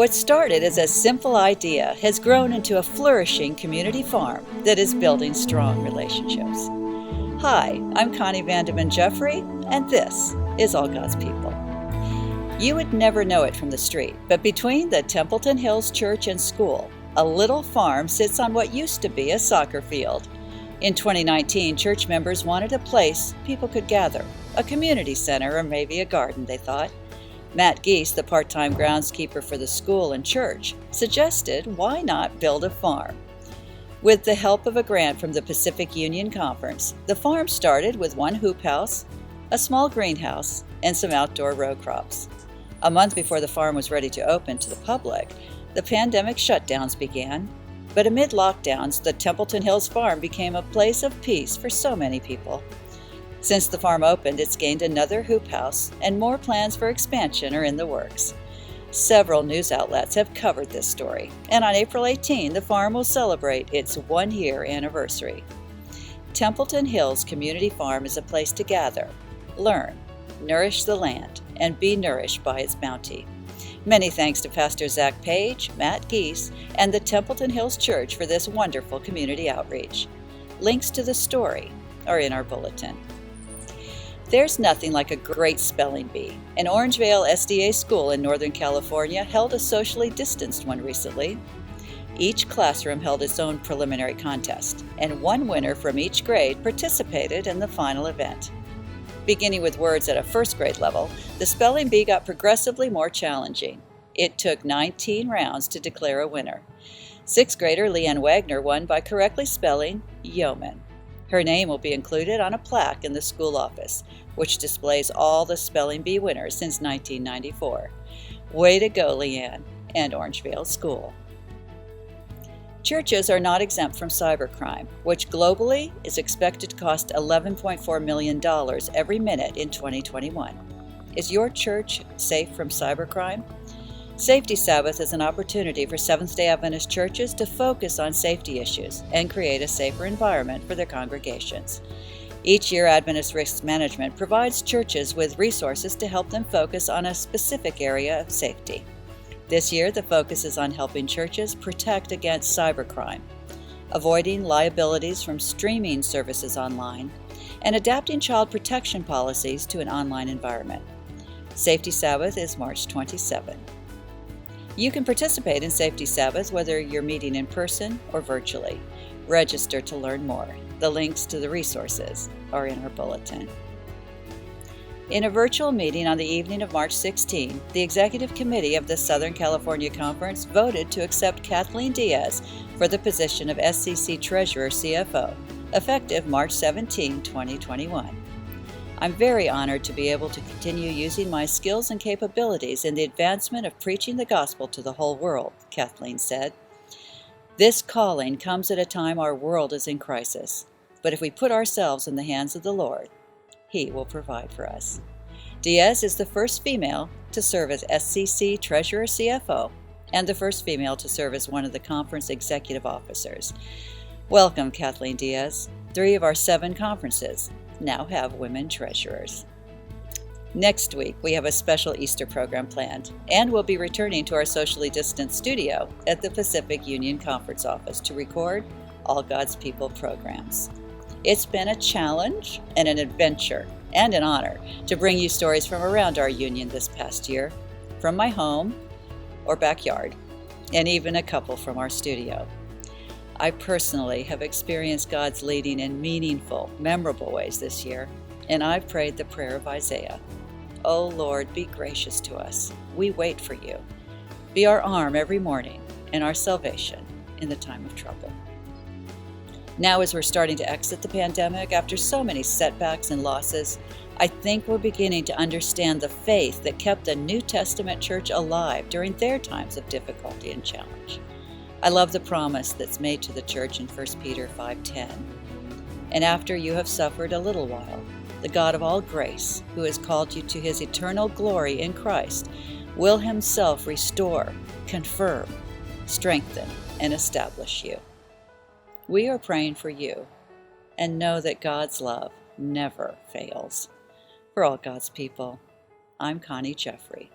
What started as a simple idea has grown into a flourishing community farm that is building strong relationships. Hi, I'm Connie Vandeman Jeffrey, and this is All God's People. You would never know it from the street, but between the Templeton Hills Church and School, a little farm sits on what used to be a soccer field. In 2019, church members wanted a place people could gather, a community center or maybe a garden, they thought. Matt Geese, the part-time groundskeeper for the school and church, suggested why not build a farm. With the help of a grant from the Pacific Union Conference, the farm started with one hoop house, a small greenhouse, and some outdoor row crops. A month before the farm was ready to open to the public, the pandemic shutdowns began, but amid lockdowns, the Templeton Hills farm became a place of peace for so many people. Since the farm opened, it's gained another hoop house, and more plans for expansion are in the works. Several news outlets have covered this story, and on April 18, the farm will celebrate its one-year anniversary. Templeton Hills Community Farm is a place to gather, learn, nourish the land, and be nourished by its bounty. Many thanks to Pastor Zach Page, Matt Geese, and the Templeton Hills Church for this wonderful community outreach. Links to the story are in our bulletin. There's nothing like a great spelling bee. An Orangevale SDA school in Northern California held a socially distanced one recently. Each classroom held its own preliminary contest, and one winner from each grade participated in the final event. Beginning with words at a first grade level, the spelling bee got progressively more challenging. It took 19 rounds to declare a winner. Sixth grader Leanne Wagner won by correctly spelling yeoman. Her name will be included on a plaque in the school office, which displays all the spelling bee winners since 1994. Way to go, Leanne and Orangevale School. Churches are not exempt from cybercrime, which globally is expected to cost $11.4 million every minute in 2021. Is your church safe from cybercrime? Safety Sabbath is an opportunity for Seventh-day Adventist churches to focus on safety issues and create a safer environment for their congregations. Each year, Adventist Risk Management provides churches with resources to help them focus on a specific area of safety. This year, the focus is on helping churches protect against cybercrime, avoiding liabilities from streaming services online, and adapting child protection policies to an online environment. Safety Sabbath is March 27. You can participate in Safety Sabbath whether you're meeting in person or virtually. Register to learn more. The links to the resources are in our bulletin. In a virtual meeting on the evening of March 16, the Executive Committee of the Southern California Conference voted to accept Kathleen Diaz for the position of SBC Treasurer CFO, effective March 17, 2021. I'm very honored to be able to continue using my skills and capabilities in the advancement of preaching the gospel to the whole world, Kathleen said. This calling comes at a time our world is in crisis, but if we put ourselves in the hands of the Lord, He will provide for us. Diaz is the first female to serve as SBC Treasurer CFO and the first female to serve as one of the conference executive officers. Welcome, Kathleen Diaz. 3 of our 7 conferences now have women treasurers. Next week, we have a special Easter program planned, and we'll be returning to our socially distanced studio at the Pacific Union Conference office to record All God's People programs. It's been a challenge and an adventure and an honor to bring you stories from around our union this past year, from my home or backyard, and even a couple from our studio. I personally have experienced God's leading in meaningful, memorable ways this year, and I've prayed the prayer of Isaiah. Oh Lord, be gracious to us. We wait for you. Be our arm every morning and our salvation in the time of trouble. Now, as we're starting to exit the pandemic after so many setbacks and losses, I think we're beginning to understand the faith that kept the New Testament church alive during their times of difficulty and challenge. I love the promise that's made to the church in 1 Peter 5:10. And after you have suffered a little while, the God of all grace, who has called you to His eternal glory in Christ, will Himself restore, confirm, strengthen, and establish you. We are praying for you, and know that God's love never fails. For All God's People, I'm Connie Jeffrey.